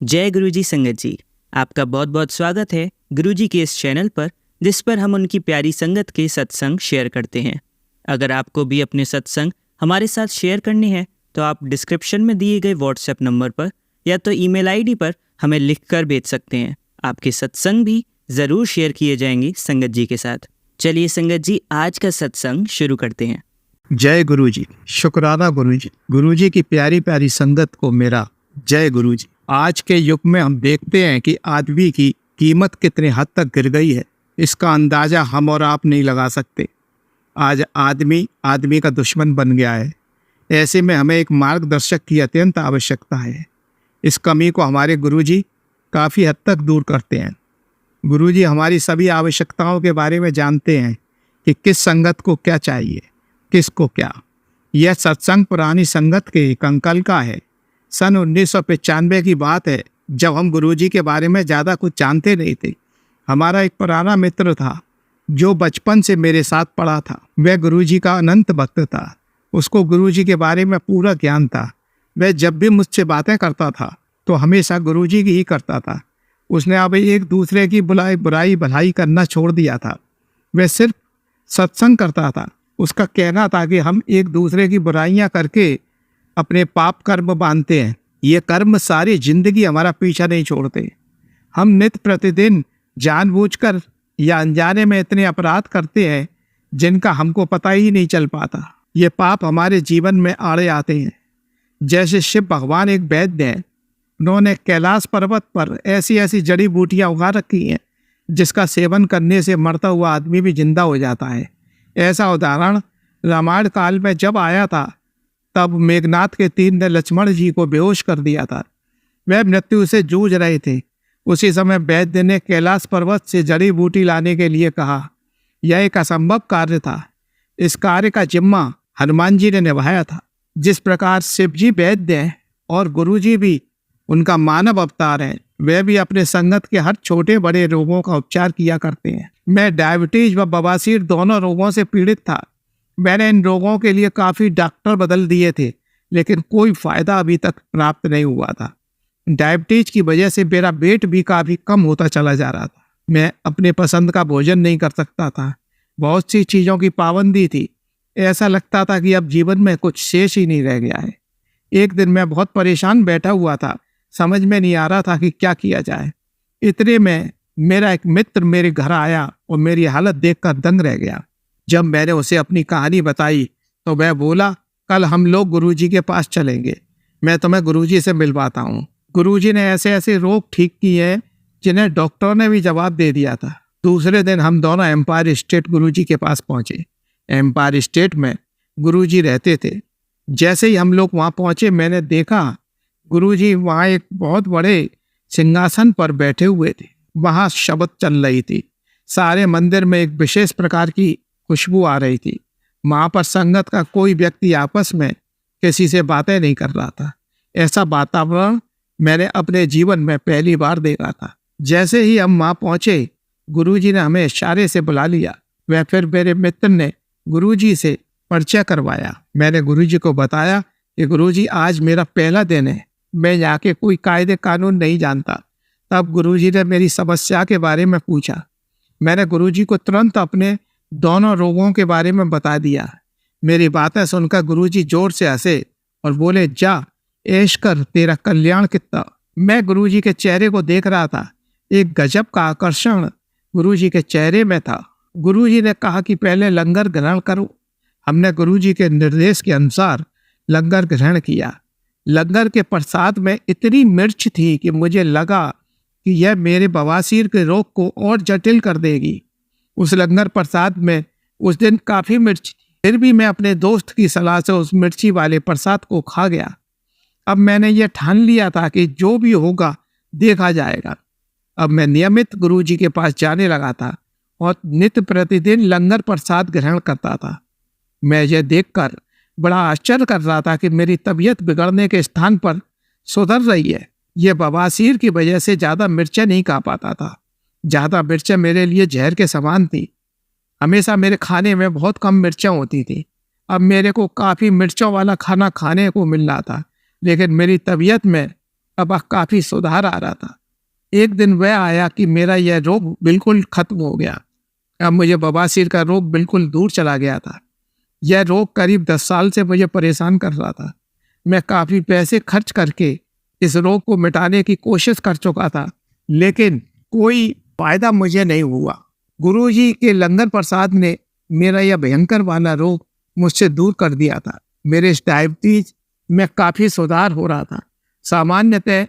जय गुरुजी संगत जी। आपका बहुत बहुत स्वागत है गुरुजी के इस चैनल पर, जिस पर हम उनकी प्यारी संगत के सत्संग शेयर करते हैं। अगर आपको भी अपने सत्संग हमारे साथ शेयर करने हैं तो आप डिस्क्रिप्शन में दिए गए व्हाट्सएप नंबर पर या तो ईमेल आईडी पर हमें लिखकर भेज सकते हैं। आपके सत्संग भी ज़रूर शेयर किए जाएंगे संगत जी के साथ। चलिए संगत जी, आज का सत्संग शुरू करते हैं। जय गुरुजी। शुक्राना गुरुजी। गुरुजी की प्यारी प्यारी संगत को मेरा जय गुरुजी। आज के युग में हम देखते हैं कि आदमी की कीमत कितने हद तक गिर गई है, इसका अंदाजा हम और आप नहीं लगा सकते। आज आदमी का दुश्मन बन गया है। ऐसे में हमें एक मार्गदर्शक की अत्यंत आवश्यकता है। इस कमी को हमारे गुरुजी काफ़ी हद तक दूर करते हैं। गुरुजी हमारी सभी आवश्यकताओं के बारे में जानते हैं कि किस संगत को क्या चाहिए, किसको क्या। यह सत्संग पुरानी संगत के कंकल का है। सन 1995 की बात है, जब हम गुरुजी के बारे में ज़्यादा कुछ जानते नहीं थे। हमारा एक पुराना मित्र था जो बचपन से मेरे साथ पढ़ा था। वह गुरुजी का अनंत भक्त था। उसको गुरुजी के बारे में पूरा ज्ञान था। वह जब भी मुझसे बातें करता था तो हमेशा गुरुजी की ही करता था। उसने अब एक दूसरे की बुराई भलाई करना छोड़ दिया था। वह सिर्फ सत्संग करता था। उसका कहना था कि हम एक दूसरे की बुराइयां करके अपने पाप कर्म बांधते हैं। ये कर्म सारी जिंदगी हमारा पीछा नहीं छोड़ते। हम नित्य प्रतिदिन जानबूझकर या अनजाने में इतने अपराध करते हैं जिनका हमको पता ही नहीं चल पाता। ये पाप हमारे जीवन में आड़े आते हैं। जैसे शिव भगवान एक वैद्य हैं। उन्होंने कैलाश पर्वत पर ऐसी ऐसी जड़ी बूटियां उगा रखी हैं जिसका सेवन करने से मरता हुआ आदमी भी जिंदा हो जाता है। ऐसा उदाहरण रामायण काल में जब आया था, तब मेघनाथ के तीर ने लक्ष्मण जी को बेहोश कर दिया था। वह मृत्यु से जूझ रहे थे। उसी समय वैद्य ने कैलाश पर्वत से जड़ी बूटी लाने के लिए कहा। यह एक असंभव कार्य था। इस कार्य का जिम्मा हनुमान जी ने निभाया था। जिस प्रकार शिव जी वैद्य हैं और गुरु जी भी उनका मानव अवतार है, वे भी अपने संगत के हर छोटे बड़े रोगों का उपचार किया करते हैं। मैं डायबिटीज व बवासीर दोनों रोगों से पीड़ित था। मैंने इन रोगों के लिए काफ़ी डॉक्टर बदल दिए थे, लेकिन कोई फ़ायदा अभी तक प्राप्त नहीं हुआ था। डायबिटीज की वजह से मेरा वेट भी काफ़ी कम होता चला जा रहा था। मैं अपने पसंद का भोजन नहीं कर सकता था। बहुत सी चीज़ों की पाबंदी थी। ऐसा लगता था कि अब जीवन में कुछ शेष ही नहीं रह गया है। एक दिन मैं बहुत परेशान बैठा हुआ था। समझ में नहीं आ रहा था कि क्या किया जाए। इतने में मेरा एक मित्र मेरे घर आया और मेरी हालत देखकर दंग रह गया। जब मैंने उसे अपनी कहानी बताई तो वह बोला, कल हम लोग गुरुजी के पास चलेंगे। मैं तुम्हें गुरुजी से मिलवाता हूँ। गुरुजी ने ऐसे ऐसे रोग ठीक किए हैं जिन्हें डॉक्टर ने भी जवाब दे दिया था। दूसरे दिन हम दोनों एम्पायर स्टेट गुरुजी के पास पहुँचे। एम्पायर स्टेट में गुरुजी रहते थे। जैसे ही हम लोग वहाँ पहुँचे, मैंने देखा गुरुजी वहाँ एक बहुत बड़े सिंहासन पर बैठे हुए थे। वहाँ शब्द चल रही थी। सारे मंदिर में एक विशेष प्रकार की खुशबू आ रही थी। वहाँ पर संगत का कोई व्यक्ति आपस में किसी से बातें नहीं कर रहा था। ऐसा वातावरण मैंने अपने जीवन में पहली बार देखा था। जैसे ही हम वहाँ पहुँचे, गुरुजी ने हमें इशारे से बुला लिया। वह फिर मेरे मित्र ने गुरुजी से परिचय करवाया। मैंने गुरुजी को बताया कि गुरुजी, आज मेरा पहला दिन है। मैं यहाँ के कोई कायदे कानून नहीं जानता। तब गुरुजी ने मेरी समस्या के बारे में पूछा। मैंने गुरुजी को तुरंत अपने दोनों रोगों के बारे में बता दिया। मेरी बातें सुनकर गुरुजी जोर से हंसे और बोले, जा ऐश कर, तेरा कल्याण कितना। मैं गुरुजी के चेहरे को देख रहा था। एक गजब का आकर्षण गुरुजी के चेहरे में था। गुरुजी ने कहा कि पहले लंगर ग्रहण करो। हमने गुरुजी के निर्देश के अनुसार लंगर ग्रहण किया। लंगर के प्रसाद में इतनी मिर्च थी कि मुझे लगा कि यह मेरे बवासीर के रोग को और जटिल कर देगी। उस लंगर प्रसाद में उस दिन काफ़ी मिर्च थी। फिर भी मैं अपने दोस्त की सलाह से उस मिर्ची वाले प्रसाद को खा गया। अब मैंने यह ठान लिया था कि जो भी होगा देखा जाएगा। अब मैं नियमित गुरुजी के पास जाने लगा था और नित्य प्रतिदिन लंगर प्रसाद ग्रहण करता था। मैं यह देखकर बड़ा आश्चर्य कर रहा था कि मेरी तबीयत बिगड़ने के स्थान पर सुधर रही है। यह बवासीर की वजह से ज़्यादा मिर्चें नहीं खा पाता था। ज़्यादा मिर्चें मेरे लिए जहर के समान थी। हमेशा मेरे खाने में बहुत कम मिर्चें होती थी। अब मेरे को काफ़ी मिर्चों वाला खाना खाने को मिल रहा था, लेकिन मेरी तबीयत में अब काफी सुधार आ रहा था। एक दिन वह आया कि मेरा यह रोग बिल्कुल खत्म हो गया। अब मुझे बवासीर का रोग बिल्कुल दूर चला गया था। यह रोग करीब 10 साल से मुझे परेशान कर रहा था। मैं काफी पैसे खर्च करके इस रोग को मिटाने की कोशिश कर चुका था, लेकिन कोई फायदा मुझे नहीं हुआ। गुरुजी के लंगर प्रसाद ने मेरा यह भयंकर वाला रोग मुझसे दूर कर दिया था। मेरे इस डायबिटीज में काफी सुधार हो रहा था। सामान्यतः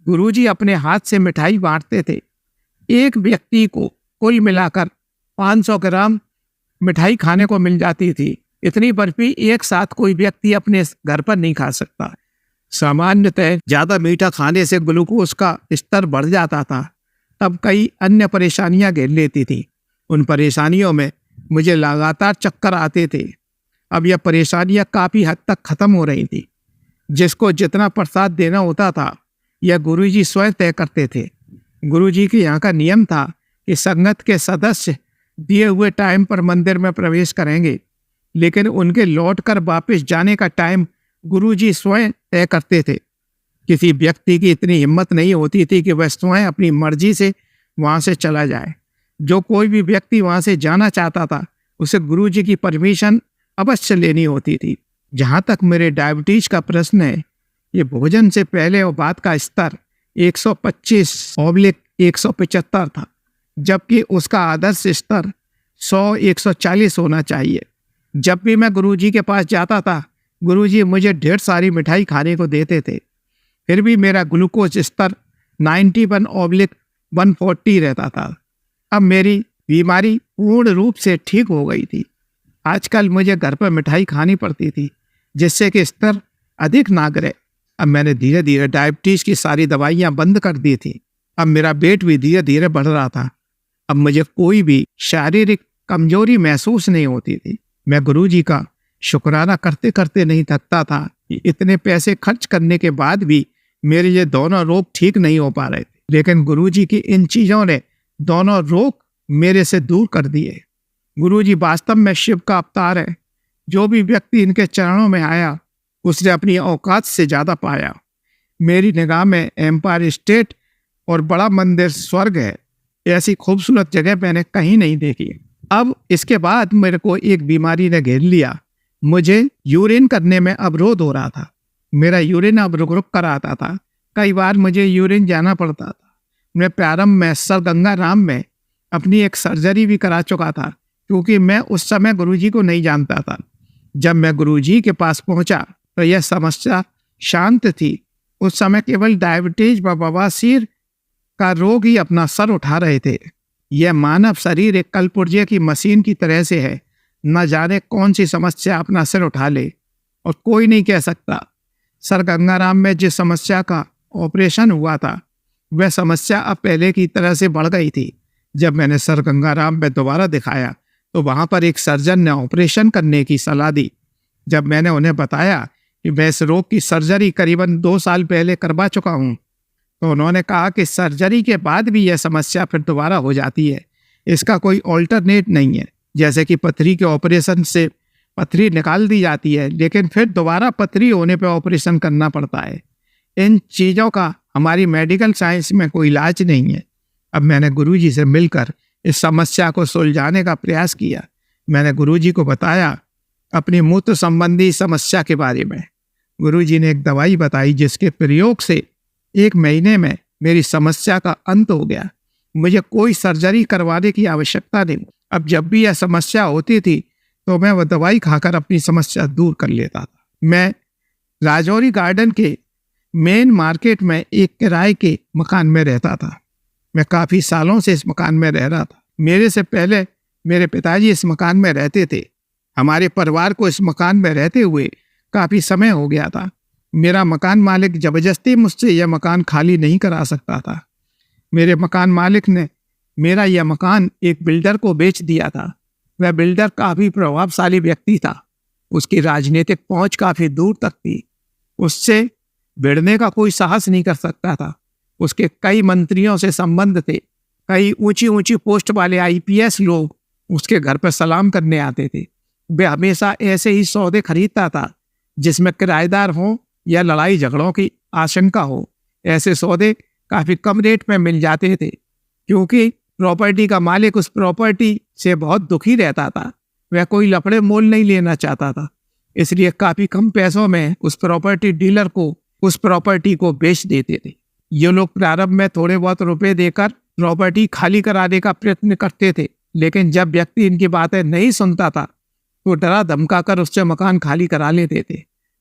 गुरुजी अपने हाथ से मिठाई बांटते थे। एक व्यक्ति को कुल मिलाकर 500 ग्राम मिठाई खाने को मिल जाती थी। इतनी बर्फी एक साथ कोई व्यक्ति अपने घर पर नहीं खा सकता। सामान्यतः ज्यादा मीठा खाने से ग्लूकोज का स्तर बढ़ जाता था। तब कई अन्य परेशानियां घेर लेती थी। उन परेशानियों में मुझे लगातार चक्कर आते थे। अब यह परेशानियां काफी हद तक खत्म हो रही थी। जिसको जितना प्रसाद देना होता था यह गुरुजी स्वयं तय करते थे। गुरुजी के यहाँ का नियम था कि संगत के सदस्य दिए हुए टाइम पर मंदिर में प्रवेश करेंगे, लेकिन उनके लौटकर वापस जाने का टाइम गुरुजी स्वयं तय करते थे। किसी व्यक्ति की इतनी हिम्मत नहीं होती थी कि वह स्वयं अपनी मर्जी से वहां से चला जाए। जो कोई भी व्यक्ति वहां से जाना चाहता था उसे गुरुजी की परमिशन अवश्य लेनी होती थी। जहां तक मेरे डायबिटीज का प्रश्न है, ये भोजन से पहले और बाद का स्तर 125/175 था, जबकि उसका आदर्श स्तर 100/140 होना चाहिए। जब भी मैं गुरुजी के पास जाता था, गुरुजी मुझे ढेर सारी मिठाई खाने को देते थे। फिर भी मेरा ग्लूकोज स्तर 91/140 रहता था। अब मेरी बीमारी पूर्ण रूप से ठीक हो गई थी। आजकल मुझे घर पर मिठाई खानी पड़ती थी, जिससे कि स्तर अधिक ना गिरे। अब मैंने धीरे धीरे डायबिटीज की सारी दवाइयां बंद कर दी थी। अब मेरा वेट भी धीरे धीरे बढ़ रहा था। अब मुझे कोई भी शारीरिक कमजोरी महसूस नहीं होती थी। मैं गुरुजी का शुक्राना करते करते नहीं थकता था कि इतने पैसे खर्च करने के बाद भी मेरे ये दोनों रोग ठीक नहीं हो पा रहे थे, लेकिन गुरुजी की इन चीजों ने दोनों रोग मेरे से दूर कर दिए। गुरुजी वास्तव में शिव का अवतार है। जो भी व्यक्ति इनके चरणों में आया उसने अपनी औकात से ज्यादा पाया। मेरी निगाह में एम्पायर स्टेट और बड़ा मंदिर स्वर्ग है। ऐसी खूबसूरत जगह मैंने कहीं नहीं देखी। अब इसके बाद मेरे को एक बीमारी ने घेर लिया। मुझे यूरिन करने में अवरोध हो रहा था। मेरा यूरिन अब रुक रुक कर आता था। कई बार मुझे यूरिन जाना पड़ता था। मैं प्रारंभ में सर गंगाराम में अपनी एक सर्जरी भी करा चुका था, क्योंकि मैं उस समय गुरुजी को नहीं जानता था। जब मैं गुरुजी के पास पहुंचा तो यह समस्या शांत थी। उस समय केवल डायबिटीज व बवासीर का रोग ही अपना सर उठा रहे थे। यह मानव शरीर एक कलपुर्जे की मशीन की तरह से है। न जाने कौन सी समस्या अपना सिर उठा ले और कोई नहीं कह सकता। सर गंगाराम में जिस समस्या का ऑपरेशन हुआ था वह समस्या अब पहले की तरह से बढ़ गई थी। जब मैंने सर गंगाराम में दोबारा दिखाया तो वहां पर एक सर्जन ने ऑपरेशन करने की सलाह दी। जब मैंने उन्हें बताया कि मैं इस रोग की सर्जरी करीबन 2 साल पहले करवा चुका हूं, तो उन्होंने कहा कि सर्जरी के बाद भी यह समस्या फिर दोबारा हो जाती है। इसका कोई ऑल्टरनेट नहीं है। जैसे कि पथरी के ऑपरेशन से पथरी निकाल दी जाती है, लेकिन फिर दोबारा पथरी होने पर ऑपरेशन करना पड़ता है। इन चीज़ों का हमारी मेडिकल साइंस में कोई इलाज नहीं है। अब मैंने गुरुजी से मिलकर इस समस्या को सुलझाने का प्रयास किया। मैंने गुरुजी को बताया अपनी मूत्र संबंधी समस्या के बारे में। गुरुजी ने एक दवाई बताई जिसके प्रयोग से 1 महीने में मेरी समस्या का अंत हो गया। मुझे कोई सर्जरी करवाने की आवश्यकता नहीं। अब जब भी यह समस्या होती थी तो मैं वह दवाई खाकर अपनी समस्या दूर कर लेता था। मैं राजौरी गार्डन के मेन मार्केट में एक किराए के मकान में रहता था। मैं काफ़ी सालों से इस मकान में रह रहा था। मेरे से पहले मेरे पिताजी इस मकान में रहते थे। हमारे परिवार को इस मकान में रहते हुए काफ़ी समय हो गया था। मेरा मकान मालिक ज़बरदस्ती मुझसे यह मकान खाली नहीं करा सकता था। मेरे मकान मालिक ने मेरा यह मकान एक बिल्डर को बेच दिया था। वह बिल्डर काफ़ी प्रभावशाली व्यक्ति था। उसकी राजनीतिक पहुंच काफ़ी दूर तक थी। उससे भिड़ने का कोई साहस नहीं कर सकता था। उसके कई मंत्रियों से संबंध थे। कई ऊंची ऊंची पोस्ट वाले IPS लोग उसके घर पर सलाम करने आते थे। वह हमेशा ऐसे ही सौदे खरीदता था जिसमें किराएदार हो या लड़ाई झगड़ों की आशंका हो। ऐसे सौदे काफ़ी कम रेट में मिल जाते थे, क्योंकि प्रॉपर्टी का मालिक उस प्रॉपर्टी से बहुत दुखी रहता था। वह कोई लफड़े मोल नहीं लेना चाहता था, इसलिए काफ़ी कम पैसों में उस प्रॉपर्टी डीलर को उस प्रॉपर्टी को बेच देते थे। ये लोग प्रारंभ में थोड़े बहुत रुपए देकर प्रॉपर्टी खाली कराने का प्रयत्न करते थे, लेकिन जब व्यक्ति इनकी बातें नहीं सुनता था तो डरा धमका कर उससे मकान खाली करा लेते थे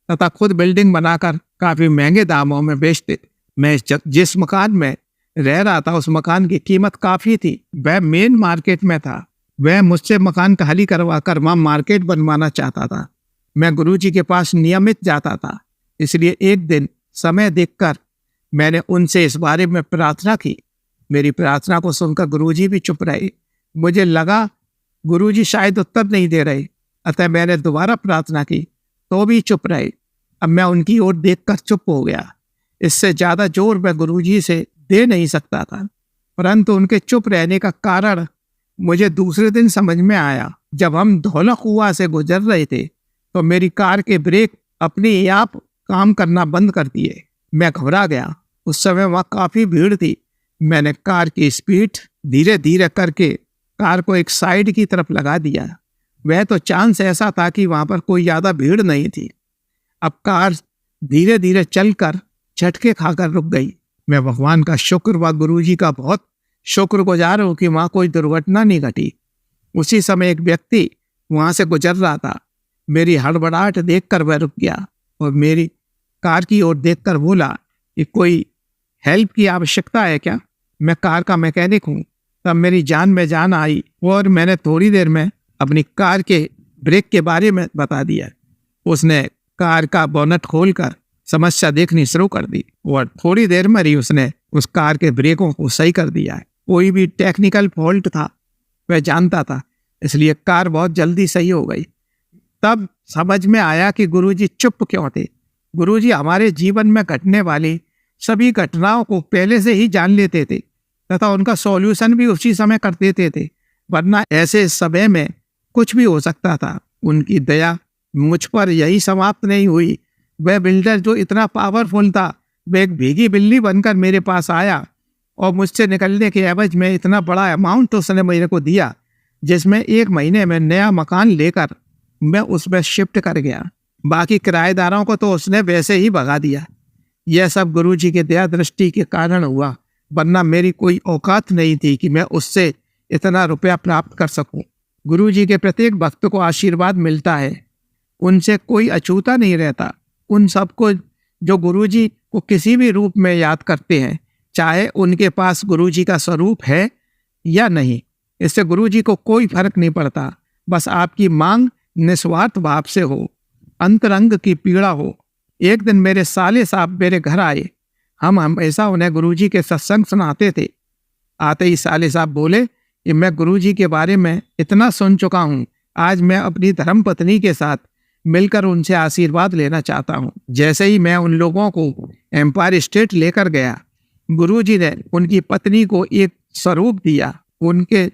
तथा खुद बिल्डिंग बनाकर काफ़ी महंगे दामों में बेचते थे। मैं जिस मकान में रह रहा था उस मकान की कीमत काफ़ी थी। वह मेन मार्केट में था। वह मुझसे मकान खाली करवा कर वहाँ मार्केट बनवाना चाहता था। मैं गुरुजी के पास नियमित जाता था, इसलिए एक दिन समय देखकर मैंने उनसे इस बारे में प्रार्थना की। मेरी प्रार्थना को सुनकर गुरुजी भी चुप रहे। मुझे लगा गुरुजी शायद उत्तर नहीं दे रहे, अतः मैंने दोबारा प्रार्थना की तो भी चुप रहे। अब मैं उनकी ओर देखकर चुप हो गया। इससे ज़्यादा जोर मैं गुरुजी से दे नहीं सकता था, परंतु उनके चुप रहने का कारण मुझे दूसरे दिन समझ में आया। जब हम धौला कुआं से गुजर रहे थे तो मेरी कार के ब्रेक अपने आप काम करना बंद कर दिए। मैं घबरा गया। उस समय वहाँ काफ़ी भीड़ थी। मैंने कार की स्पीड धीरे धीरे करके कार को एक साइड की तरफ लगा दिया। वह तो चांस ऐसा था कि वहाँ पर कोई ज़्यादा भीड़ नहीं थी। अब कार धीरे धीरे चलकर झटके खाकर रुक गई। मैं भगवान का शुक्र व गुरुजी का बहुत शुक्रगुजार हूँ कि वहाँ कोई दुर्घटना नहीं घटी। उसी समय एक व्यक्ति वहाँ से गुजर रहा था। मेरी हड़बड़ाहट देखकर वह रुक गया और मेरी कार की ओर देखकर बोला कि कोई हेल्प की आवश्यकता है क्या? मैं कार का मैकेनिक हूँ। तब मेरी जान में जान आई और मैंने थोड़ी देर में अपनी कार के ब्रेक के बारे में बता दिया। उसने कार का बोनट खोलकर समस्या देखनी शुरू कर दी और थोड़ी देर में ही उसने उस कार के ब्रेकों को सही कर दिया है। कोई भी टेक्निकल फॉल्ट था वह जानता था, इसलिए कार बहुत जल्दी सही हो गई। तब समझ में आया कि गुरुजी चुप क्यों थे। गुरुजी हमारे जीवन में घटने वाली सभी घटनाओं को पहले से ही जान लेते थे तथा उनका सॉल्यूशन भी उसी समय कर देते थे, वरना ऐसे समय में कुछ भी हो सकता था। उनकी दया मुझ पर यही समाप्त नहीं हुई। वह बिल्डर जो इतना पावरफुल था, वह एक भीगी बिल्ली बनकर मेरे पास आया और मुझसे निकलने के एवज में इतना बड़ा अमाउंट उसने मेरे को दिया, जिसमें 1 महीने में नया मकान लेकर मैं उसमें शिफ्ट कर गया। बाकी किराएदारों को तो उसने वैसे ही भगा दिया। यह सब गुरुजी के दया दृष्टि के कारण हुआ, वरना मेरी कोई औकात नहीं थी कि मैं उससे इतना रुपया प्राप्त कर सकूं। गुरुजी के प्रत्येक भक्त को आशीर्वाद मिलता है, उनसे कोई अछूता नहीं रहता। उन सबको जो गुरुजी को किसी भी रूप में याद करते हैं, चाहे उनके पास गुरुजी का स्वरूप है या नहीं, इससे गुरुजी को कोई फर्क नहीं पड़ता। बस आपकी मांग निस्वार्थ भाव से हो, अंतरंग की पीड़ा हो। एक दिन मेरे साले साहब मेरे घर आए। हम हमेशा उन्हें गुरुजी के सत्संग सुनाते थे। आते ही साले साहब बोले कि मैं गुरुजी के बारे में इतना सुन चुका हूँ, आज मैं अपनी धर्मपत्नी के साथ मिलकर उनसे आशीर्वाद लेना चाहता हूँ। जैसे ही मैं उन लोगों को एम्पायर स्टेट लेकर गया, गुरुजी ने उनकी पत्नी को एक स्वरूप दिया। उनके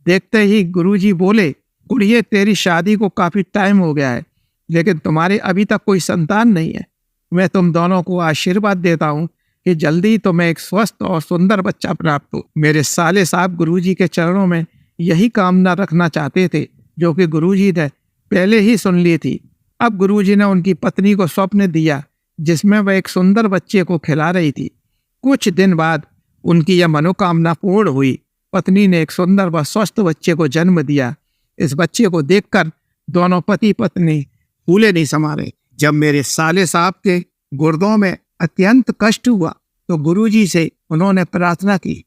देखते ही गुरुजी बोले, कुड़िए तेरी शादी को काफ़ी टाइम हो गया है, लेकिन तुम्हारे अभी तक कोई संतान नहीं है। मैं तुम दोनों को आशीर्वाद देता हूँ कि जल्दी तुम्हें एक स्वस्थ और सुंदर बच्चा प्राप्त हो। मेरे साले साहब गुरुजी के चरणों में यही कामना रखना चाहते थे, जो कि गुरुजी ने पहले ही सुन ली थी। अब गुरुजी ने उनकी पत्नी को स्वप्न दिया, जिसमें वह एक सुंदर बच्चे को खिला रही थी। कुछ दिन बाद उनकी यह मनोकामना पूर्ण हुई। पत्नी ने एक सुंदर व स्वस्थ बच्चे को जन्म दिया। इस बच्चे को देखकर दोनों पति पत्नी फूले नहीं समारे। जब मेरे साले साहब के गुर्दों में अत्यंत कष्ट हुआ तो गुरुजी से उन्होंने प्रार्थना की।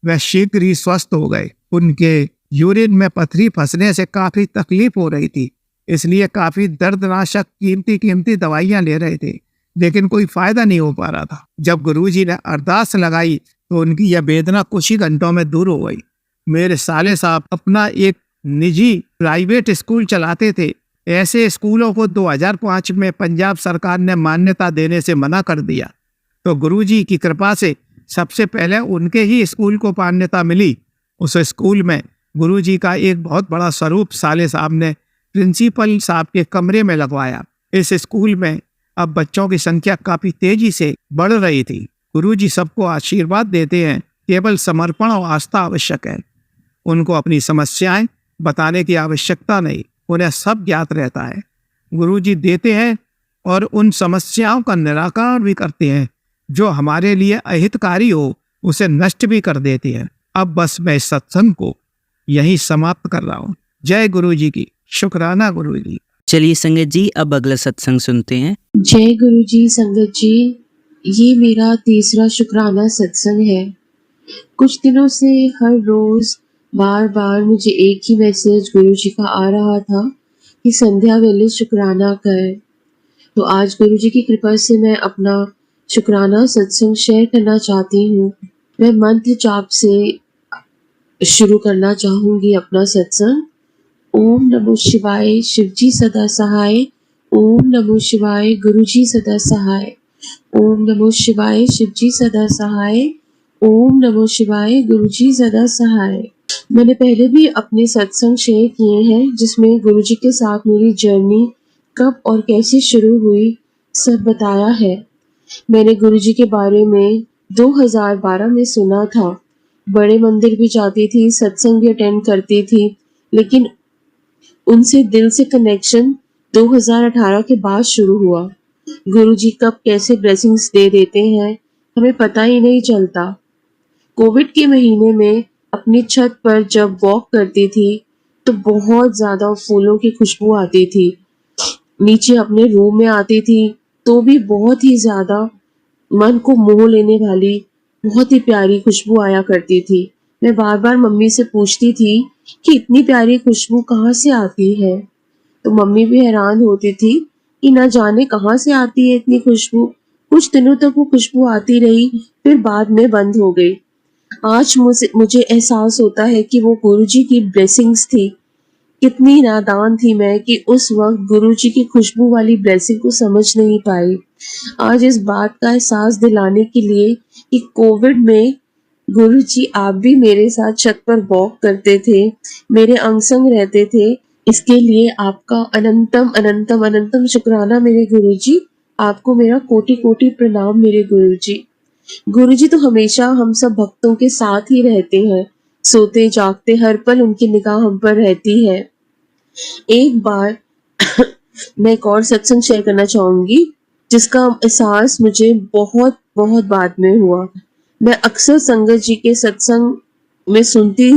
वह शीघ्र ही स्वस्थ हो गए। उनके यूरिन में पथरी फंसने से काफ़ी तकलीफ हो रही थी, इसलिए काफ़ी दर्दनाशक कीमती दवाइयाँ ले रहे थे, लेकिन कोई फायदा नहीं हो पा रहा था। जब गुरुजी ने अरदास लगाई तो उनकी यह वेदना कुछ ही घंटों में दूर हो गई। मेरे साले साहब अपना एक निजी प्राइवेट स्कूल चलाते थे। ऐसे स्कूलों को 2005 में पंजाब सरकार ने मान्यता देने से मना कर दिया, तो गुरुजी की कृपा से सबसे पहले उनके ही स्कूल को मान्यता मिली। उस स्कूल में गुरुजी का एक बहुत बड़ा स्वरूप साले साहब ने प्रिंसिपल साहब के कमरे में लगवाया। इस स्कूल में अब बच्चों की संख्या काफ़ी तेजी से बढ़ रही थी। गुरुजी सबको आशीर्वाद देते हैं, केवल समर्पण और आस्था आवश्यक है। उनको अपनी समस्याएं बताने की आवश्यकता नहीं, उन्हें सब ज्ञात रहता है। गुरुजी देते हैं और उन समस्याओं का निराकरण भी करते हैं जो हमारे लिए अहितकारी हो, उसे नष्ट भी कर देते हैं। अब बस मैं इस सत्संग को यहीं समाप्त कर रहा हूँ। जय गुरुजी की। शुक्राना गुरुजी। चलिए संगत जी, अब अगला सत्संग सुनते हैं। जय गुरु जी। संगत जी, ये मेरा तीसरा शुक्राना सत्संग है। कुछ दिनों से हर रोज बार बार मुझे एक ही मैसेज गुरु जी का आ रहा था कि संध्या वेले शुक्राना कर। तो आज गुरु जी की कृपा से मैं अपना शुक्राना सत्संग शेयर करना चाहती हूँ। मैं मंत्र जाप से शुरू करना चाहूंगी अपना सत्संग। ओम नमो शिवाय, शिवजी सदा सहाय। ओम नमो शिवाय, गुरुजी सदा सहाय। ओम नमो शिवाय, शिवजी सदा सहाय। ओम नमो शिवाय, गुरुजी सदा सहाय। मैंने पहले भी अपने सत्संग शेयर किए हैं जिसमें गुरुजी के साथ मेरी जर्नी कब और कैसे शुरू हुई सब बताया है। मैंने गुरुजी के बारे में 2012 में सुना था। बड़े मंदिर भी जाती थी, सत्संग भी अटेंड करती थी, लेकिन उनसे दिल से कनेक्शन 2018 के बाद शुरू हुआ। गुरुजी कब कैसे ब्लेसिंग्स दे देते हैं हमें पता ही नहीं चलता। कोविड के महीने में अपनी छत पर जब वॉक करती थी तो बहुत ज्यादा फूलों की खुशबू आती थी। नीचे अपने रूम में आती थी तो भी बहुत ही ज्यादा मन को मोह लेने वाली बहुत ही प्यारी खुशबू आया करती थी। मैं बार बार मम्मी से पूछती थी कि इतनी प्यारी खुशबू कहाँ से आती है, तो मम्मी भी हैरान होती थी कि न जाने कहाँ से आती है इतनी खुशबू। कुछ दिनों तक वो खुशबू आती रही, फिर बाद में बंद हो गई। आज मुझे एहसास होता है कि वो गुरुजी की ब्लेसिंग्स थी। कितनी नादान थी मैं कि उस वक्त गुरुजी की खुशबू वाली ब्लेसिंग को समझ नहीं पाई। आज इस बात का एहसास दिलाने के लिए कि कोविड में गुरुजी आप भी मेरे साथ छत पर वॉक करते थे, मेरे अंग संग रहते थे। इसके लिए आपका अनंतम अनंतम अनंतम शुक्राना मेरे गुरुजी। आपको मेरा कोटि कोटि प्रणाम मेरे गुरुजी। गुरुजी तो हमेशा हम सब भक्तों के साथ ही रहते हैं, सोते जागते हर पल उनकी निगाह हम पर रहती है। एक बार मैं एक और सत्संग शेयर करना चाहूंगी जिसका एहसास मुझे बहुत बहुत बाद में हुआ। मैं अक्सर संगत जी के सत्संग में सुनती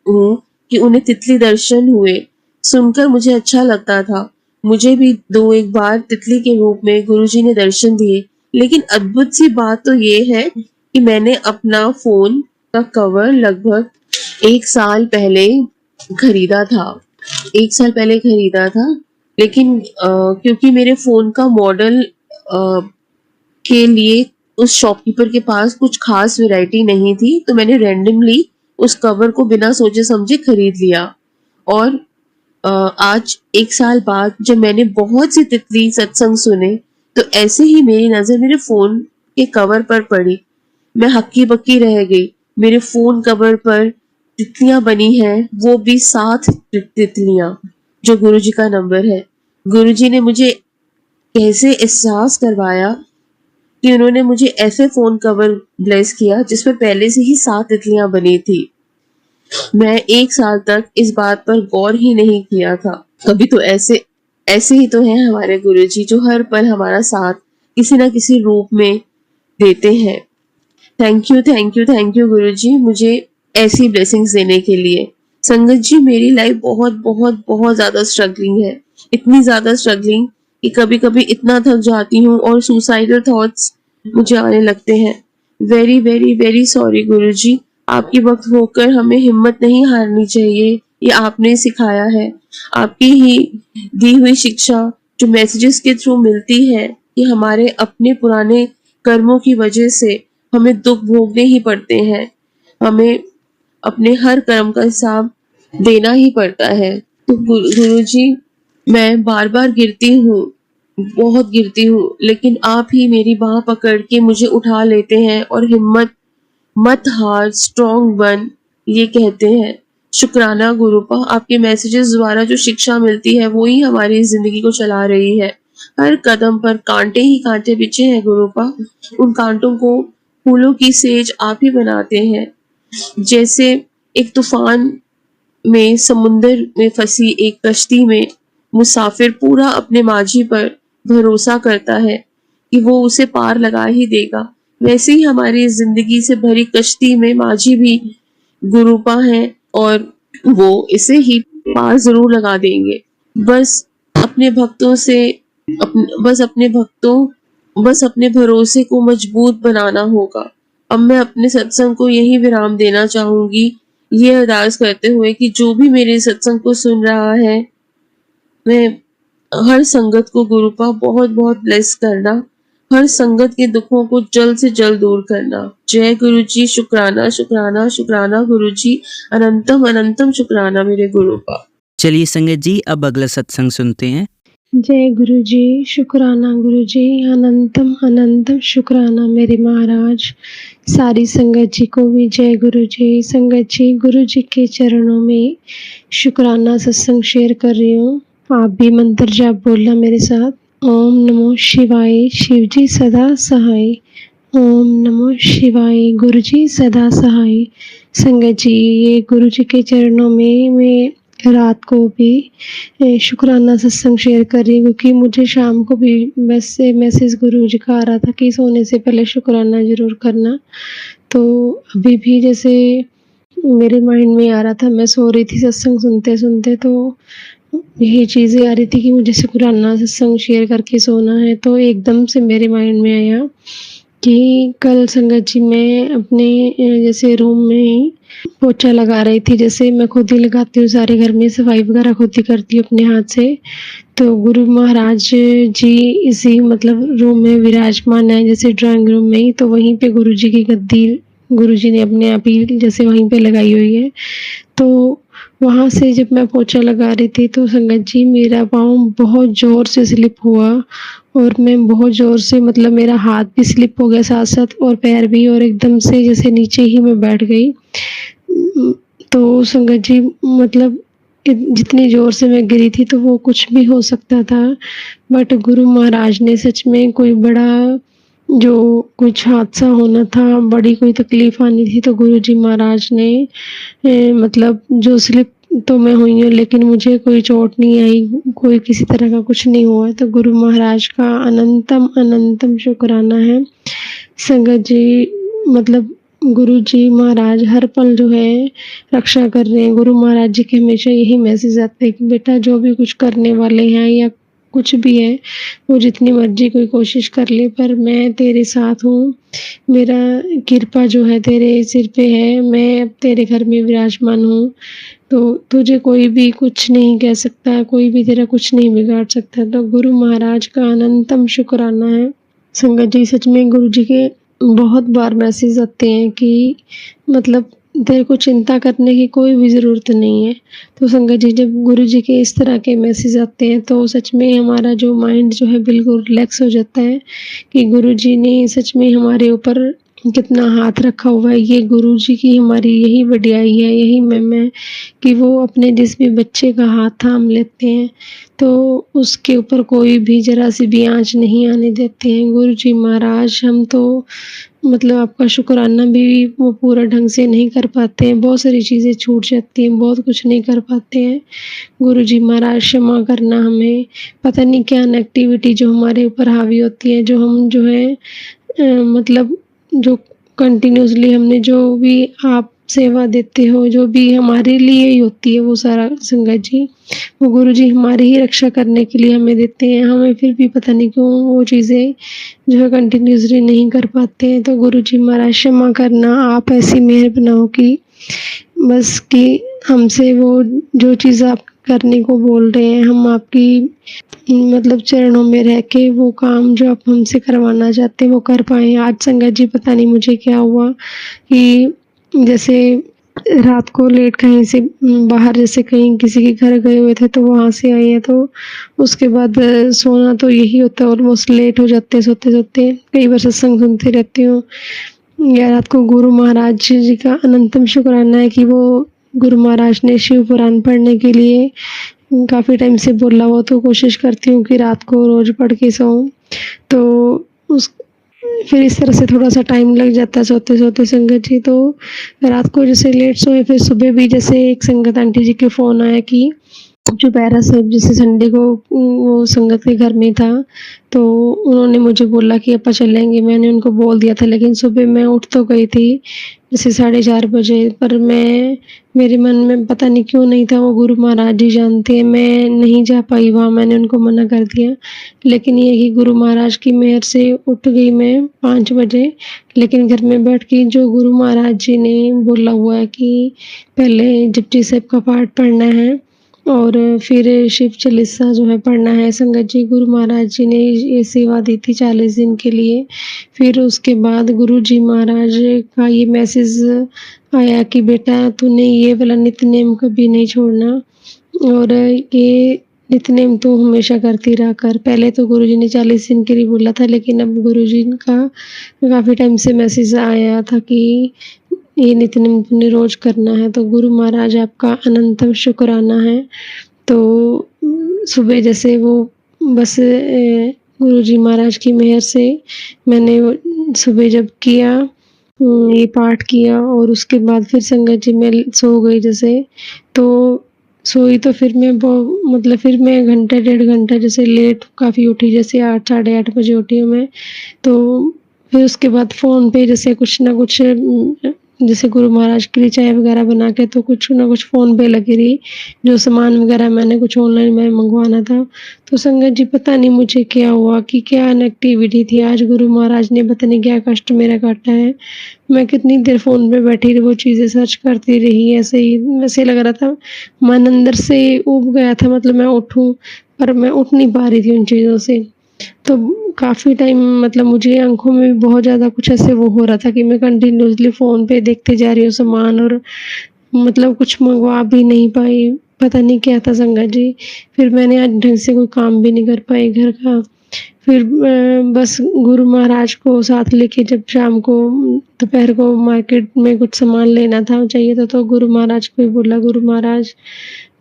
हूँ कि उन्हें तितली दर्शन हुए। सुनकर मुझे अच्छा लगता था। मुझे भी 2-1 बार तितली के रूप में गुरुजी ने दर्शन दिए। लेकिन अद्भुत सी बात तो ये है कि मैंने अपना फोन का कवर लगभग 1 साल पहले खरीदा था। 1 साल पहले खरीदा था, लेकिन क्योंकि मेरे फोन का मॉडल के लिए उस शॉपकीपर के पास कुछ खास वैरायटी नहीं थी, तो मैंने रैंडमली उस कवर को बिना सोचे समझे खरीद लिया। और आज 1 साल बाद जब मैंने बहुत सी तितली सत्संग सुने तो ऐसे ही मेरी नजर मेरे फोन के कवर पर पड़ी। मैं हक्की बक्की रह गई। मेरे फोन कवर पर तितलियां बनी हैं, वो भी 7 तितलियां, जो गुरुजी का नंबर है। गुरुजी ने मुझे कैसे एहसास करवाया कि उन्होंने मुझे ऐसे फोन कवर ब्लेस किया जिस पर पहले से ही 7 तितलियां बनी थी। मैं 1 साल तक इस बात पर गौर ही नहीं किया था। कभी तो ऐसे ही तो हैं हमारे गुरुजी जो हर पल हमारा साथ किसी ना किसी रूप में देते हैं। Thank you thank you thank you गुरुजी, मुझे ऐसी ब्लेसिंग्स देने के लिए। संगत जी, मेरी लाइफ बहुत बहुत बहुत ज्यादा स्ट्रगलिंग है। इतनी ज्यादा स्ट्रगलिंग कि कभी कभी इतना थक जाती हूँ और सुसाइडल थॉट्स मुझे आने लगते हैं। वेरी वेरी वेरी सॉरी गुरुजी। आपके वक्त होकर हमें हिम्मत नहीं हारनी चाहिए, ये आपने सिखाया है। आपकी ही दी हुई शिक्षा जो मैसेजेस के थ्रू मिलती है कि हमारे अपने पुराने कर्मों की वजह से हमें दुख भोगने ही पड़ते हैं, हमें अपने हर कर्म का हिसाब देना ही पड़ता है। तो गुरुजी, मैं बार बार गिरती हूँ, बहुत गिरती हूँ, लेकिन आप ही मेरी बाह पकड़ के मुझे उठा लेते हैं और हिम्मत मत हार, स्ट्रॉन्ग बन, ये कहते हैं। शुक्राना गुरुपा, आपके मैसेजेस द्वारा जो शिक्षा मिलती है वो ही हमारी जिंदगी को चला रही है। हर कदम पर कांटे ही कांटे बिछे हैं गुरुपा। उन कांटों को फूलों की सेज आप ही बनाते हैं। जैसे एक तूफान में समुंदर में फंसी एक कश्ती में मुसाफिर पूरा अपने माझी पर भरोसा करता है कि वो उसे पार लगा ही देगा, वैसे ही हमारी जिंदगी से भरी कश्ती में माझी भी गुरुपा है और वो इसे ही पार जरूर लगा देंगे। बस अपने भक्तों से बस अपने भरोसे को मजबूत बनाना होगा। अब मैं अपने सत्संग को यही विराम देना चाहूंगी, ये अरदास करते हुए कि जो भी मेरे सत्संग को सुन रहा है, मैं हर संगत को गुरुपा बहुत बहुत ब्लेस करना, हर संगत के दुखों को जल्द से जल्द दूर करना। जय गुरु जी। शुक्राना शुक्राना शुक्राना गुरु जी, अनंतम अनंतम शुक्राना मेरे गुरुपा। चलिए संगत जी, अब अगला सत्संग सुनते हैं। जय गुरु जी। शुक्राना गुरु जी, अनंतम अनंतम शुक्राना मेरे महाराज। सारी संगत जी को भी जय गुरु जी। संगत जी, गुरु जी के चरणों में शुक्राना सत्संग शेयर कर रही हूँ। आप भी मंत्र जाप बोलना मेरे साथ। ओम नमो शिवाय, शिव जी सदा सहाय। ओम नमो शिवाय, गुरु जी सदा सहाय। संगत जी, ये गुरु जी के चरणों में मैं रात को भी शुक्राना सत्संग शेयर कर रही हूँ, क्योंकि मुझे शाम को भी मैसेज गुरु जी का आ रहा था कि सोने से पहले शुक्राना जरूर करना। तो अभी भी जैसे मेरे माइंड में आ रहा था, मैं सो रही थी सत्संग सुनते सुनते, तो यही चीज़ें आ रही थी कि मुझे शुक्राना सत्संग शेयर करके सोना है। तो एकदम से मेरे माइंड में आया कि कल संगत जी मैं अपने जैसे रूम में ही पोछा लगा रही थी। जैसे मैं खुद ही लगाती हूँ, सारे घर में सफाई वगैरह खुद ही करती हूँ अपने हाथ से। तो गुरु महाराज जी इसी मतलब रूम में विराजमान है, जैसे ड्राइंग रूम में ही। तो वहीं पे गुरु जी की गद्दी गुरु जी ने अपने आप ही जैसे वहीं पे लगाई हुई है। तो वहाँ से जब मैं पोछा लगा रही थी तो संगत जी मेरा पाँव बहुत ज़ोर से स्लिप हुआ, और मैं बहुत ज़ोर से मतलब मेरा हाथ भी स्लिप हो गया साथ साथ, और पैर भी, और एकदम से जैसे नीचे ही मैं बैठ गई। तो संगत जी मतलब जितनी ज़ोर से मैं गिरी थी तो वो कुछ भी हो सकता था, बट गुरु महाराज ने सच में कोई बड़ा जो कुछ हादसा होना था, बड़ी कोई तकलीफ आनी थी, तो गुरु जी महाराज ने मतलब जो स्लिप तो मैं हुई हूँ लेकिन मुझे कोई चोट नहीं आई, कोई किसी तरह का कुछ नहीं हुआ। तो गुरु महाराज का अनंतम अनंतम शुक्राना है। संगत जी मतलब गुरु जी महाराज हर पल जो है रक्षा कर रहे हैं। गुरु महाराज जी के हमेशा यही मैसेज आते हैं कि बेटा जो भी कुछ करने वाले हैं या कुछ भी है, वो जितनी मर्जी कोई कोशिश कर ले, पर मैं तेरे साथ हूँ। मेरा कृपा जो है तेरे सिर पे है, मैं अब तेरे घर में विराजमान हूँ, तो तुझे कोई भी कुछ नहीं कह सकता, कोई भी तेरा कुछ नहीं बिगाड़ सकता। तो गुरु महाराज का अनंतम शुक्राना है। संगत जी सच में गुरु जी के बहुत बार मैसेज आते हैं कि मतलब तेरे को चिंता करने की कोई भी ज़रूरत नहीं है। तो संगत जी जब गुरु जी के इस तरह के मैसेज आते हैं तो सच में हमारा जो माइंड जो है बिल्कुल रिलैक्स हो जाता है कि गुरु जी ने सच में हमारे ऊपर कितना हाथ रखा हुआ है। ये गुरु जी की हमारी यही वडियाई है, यही महिमा है कि वो अपने जिस भी बच्चे का हाथ थाम लेते हैं तो उसके ऊपर कोई भी जरा सी भी आँच नहीं आने देते हैं। गुरु जी महाराज हम तो मतलब आपका शुक्राना भी वो पूरा ढंग से नहीं कर पाते हैं, बहुत सारी चीज़ें छूट जाती हैं, बहुत कुछ नहीं कर पाते हैं। गुरु जी महाराज क्षमा करना, हमें पता नहीं क्या नेगेटिविटी जो हमारे ऊपर हावी होती है, जो हम जो है मतलब जो कंटिन्यूसली हमने जो भी आप सेवा देते हो, जो भी हमारे लिए ही होती है वो सारा संगत जी, वो गुरु जी हमारी ही रक्षा करने के लिए हमें देते हैं। हमें फिर भी पता नहीं क्यों वो चीज़ें जो है कंटिन्यूसली नहीं कर पाते हैं। तो गुरु जी महाराज क्षमा करना, आप ऐसी मेहर बनाओ कि बस कि हमसे वो जो चीज़ आप करने को बोल रहे हैं, हम आपकी मतलब चरणों में रह के वो काम जो आप हमसे करवाना चाहते हैं वो कर पाएँ। आज संगत जी पता नहीं मुझे क्या हुआ कि जैसे रात को लेट कहीं से बाहर जैसे कहीं किसी के घर गए हुए थे तो वहाँ से आए हैं, तो उसके बाद सोना तो यही होता है, ऑलमोस्ट लेट हो जाते हैं सोते सोते। कई बार सत्संग सुनती रहती हूँ या रात को गुरु महाराज जी का अनंतम शुक्राना है कि वो गुरु महाराज ने शिव पुराण पढ़ने के लिए काफ़ी टाइम से बोला हुआ, तो कोशिश करती हूँ कि रात को रोज़ पढ़ के सोऊं। तो फिर इस तरह से थोड़ा-सा टाइम लग जाता है सोते-सोते संगत जी। तो रात को जैसे लेट सोए, फिर सुबह भी जैसे एक संगत आंटी जी के फ़ोन आया कि चुपहरा साहिब जैसे संडे को वो संगत के घर में था, तो उन्होंने मुझे बोला कि अपा चलेंगे। मैंने उनको बोल दिया था, लेकिन सुबह मैं उठ तो गई थी जैसे 4:30 बजे, पर मेरे मन में पता नहीं क्यों नहीं था, वो गुरु महाराज जी जानते हैं, मैं नहीं जा पाई वहाँ, मैंने उनको मना कर दिया। लेकिन ये कि गुरु महाराज की मेहर से उठ गई मैं 5 बजे, लेकिन घर में बैठ के जो गुरु महाराज जी ने बोला हुआ है कि पहले जपजी साहिब का पाठ पढ़ना है और फिर शिव चालीसा जो है पढ़ना है। संगत जी, गुरु महाराज जी ने ये सेवा दी थी 40 दिन के लिए। फिर उसके बाद गुरु जी महाराज का ये मैसेज आया कि बेटा तूने ये वाला नित्य-नेम कभी नहीं छोड़ना और ये नित्य-नेम तू हमेशा करती रहा कर। पहले तो गुरु जी ने 40 दिन के लिए बोला था, लेकिन अब गुरु जी का काफ़ी टाइम से मैसेज आया था कि ये नित्य-नेम तूने रोज़ करना है। तो गुरु महाराज आपका अनंतम शुक्राना है। तो सुबह जैसे वो बस गुरु जी महाराज की मेहर से मैंने वो सुबह जब किया, ये पाठ किया और उसके बाद फिर संगत जी मैं सो गई जैसे, तो सोई तो फिर मैं मतलब फिर मैं घंटा डेढ़ घंटा जैसे लेट काफ़ी उठी, जैसे 8 साढ़े 8 बजे उठी हूँ मैं। तो फिर उसके बाद फ़ोन पे जैसे कुछ ना कुछ जैसे गुरु महाराज के लिए चाय वगैरह बना के तो कुछ ना कुछ फ़ोन पे लगी रही, जो सामान वगैरह मैंने कुछ ऑनलाइन में मंगवाना था। तो संगत जी पता नहीं मुझे क्या हुआ कि क्या नेगेटिविटी थी, आज गुरु महाराज ने पता नहीं क्या कष्ट मेरा काटा है। मैं कितनी देर फ़ोन पे बैठी रही, वो चीज़ें सर्च करती रही, ऐसे ही ऐसे लग रहा था मन अंदर से ऊब गया था, मतलब मैं उठूँ, पर मैं उठ नहीं पा रही थी उन चीज़ों से। तो काफ़ी टाइम मतलब मुझे आँखों में भी बहुत ज़्यादा कुछ ऐसे वो हो रहा था कि मैं कंटिन्यूअसली फ़ोन पे देखते जा रही हूँ सामान और मतलब कुछ मँगवा भी नहीं पाई, पता नहीं क्या था संगत जी। फिर मैंने आज ढंग से कोई काम भी नहीं कर पाई घर का। फिर बस गुरु महाराज को साथ लेके जब शाम को दोपहर को मार्केट में कुछ सामान लेना था चाहिए था, तो गुरु महाराज को ही बोला, गुरु महाराज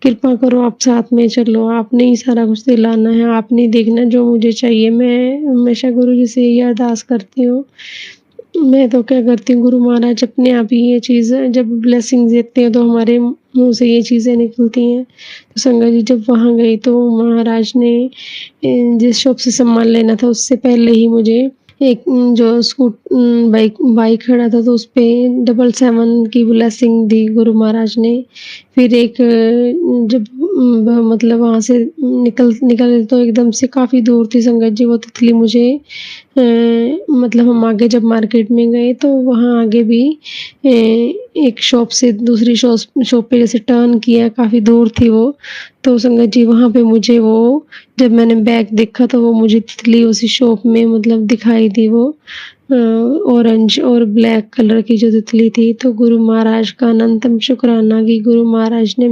कृपा करो आप साथ में चलो, आपने ही सारा कुछ दिलाना है, आपने ही देखना जो मुझे चाहिए। मैं हमेशा गुरु जी से यही अरदास करती हूँ। मैं तो क्या करती हूँ, गुरु महाराज अपने आप ही ये चीज़ जब ब्लेसिंग देते हैं तो हमारे मुँह से ये चीज़ें निकलती हैं। तो संगत जी जब वहाँ गई तो महाराज ने जिस शॉप से सामान लेना था उससे पहले ही मुझे एक जो बाइक खड़ा था तो उसपे 777 की ब्लेसिंग दी गुरु महाराज ने। फिर एक जब मतलब वहाँ से निकले तो एकदम से काफ़ी दूर थी संगत जी वो तितली मुझे मतलब हम आगे जब मार्केट में गए तो वहाँ आगे भी एक शॉप से दूसरी शॉप पे जैसे टर्न किया, काफ़ी दूर थी वो। तो संगत जी वहाँ पे मुझे वो जब मैंने बैग देखा तो वो मुझे तितली उसी शॉप में मतलब दिखाई दी, वो ऑरेंज और ब्लैक कलर की जो तितली थी। तो गुरु महाराज का अनंतम शुक्राना कि गुरु महाराज ने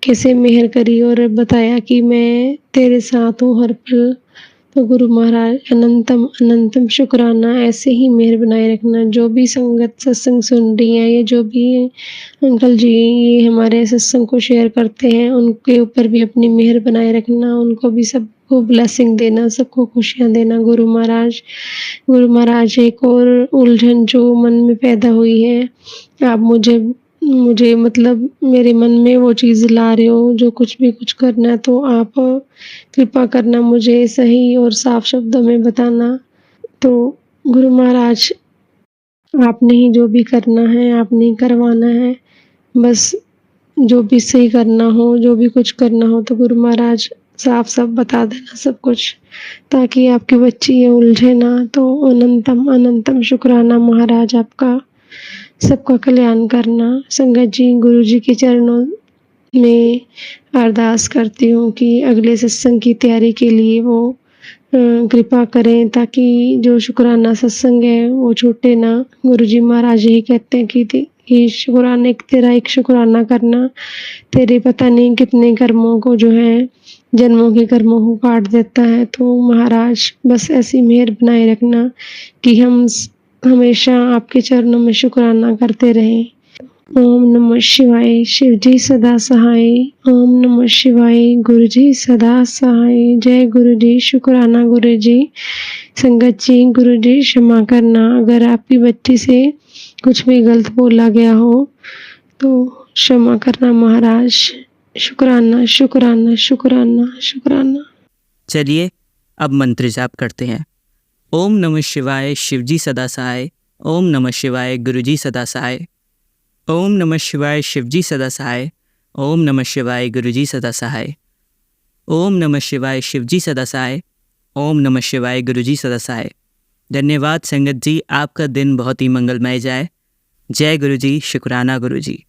कैसे मेहर करी और बताया कि मैं तेरे साथ हूँ हर पल। तो गुरु महाराज अनंतम अनंतम शुक्राना, ऐसे ही मेहर बनाए रखना। जो भी संगत सत्संग सुन रही है, ये जो भी अंकल जी ये हमारे सत्संग को शेयर करते हैं, उनके ऊपर भी अपनी मेहर बनाए रखना, उनको भी सबको ब्लेसिंग देना, सबको खुशियाँ देना। गुरु महाराज एक और उलझन जो मन में पैदा हुई है, आप मुझे मतलब मेरे मन में वो चीज़ ला रहे हो, जो कुछ भी कुछ करना है तो आप कृपा करना मुझे सही और साफ शब्दों में बताना। तो गुरु महाराज आपने ही जो भी करना है, आपने ही करवाना है। बस जो भी सही करना हो, जो भी कुछ करना हो तो गुरु महाराज साफ-साफ बता देना सब कुछ, ताकि आपकी बच्ची ये उलझे ना। तो अनंतम अनंतम शुक्राना महाराज आपका, सबका कल्याण करना। संगत जी गुरु जी के चरणों में अरदास करती हूँ कि अगले सत्संग की तैयारी के लिए वो कृपा करें, ताकि जो शुक्राना सत्संग है वो छूटे ना। गुरुजी महाराज यही कहते हैं कि शुक्राने तेरा एक शुक्राना करना तेरे पता नहीं कितने कर्मों को जो है जन्मों के कर्मों को काट देता है। तो महाराज बस ऐसी मेहर बनाए रखना कि हम हमेशा आपके चरणों में शुक्राना करते रहें। ओम नमः शिवाय। शिवजी सदा सहाय। ओम नमः शिवाय। गुरुजी सदा सहाय। जय गुरुजी। शुक्राना गुरुजी। संगत जी, गुरुजी क्षमा करना अगर आपकी बच्ची से कुछ भी गलत बोला गया हो तो क्षमा करना महाराज। शुक्राना शुक्राना शुक्राना शुक्राना। चलिए अब मंत्र जाप करते हैं। ओम नमः शिवाय शिवजी सदा सहाय। ओम नमः शिवाय गुरुजी सदा सहाय। ओम नमः शिवाय शिवजी सदा सहाय। ओम नमः शिवाय गुरुजी सदा सहाय। ओम नमः शिवाय शिवजी सदा सहाय। ओम नमः शिवाय गुरुजी सदा सहाय। धन्यवाद संगत जी, आपका दिन बहुत ही मंगलमय जाए। जय गुरुजी। शुक्राना गुरुजी।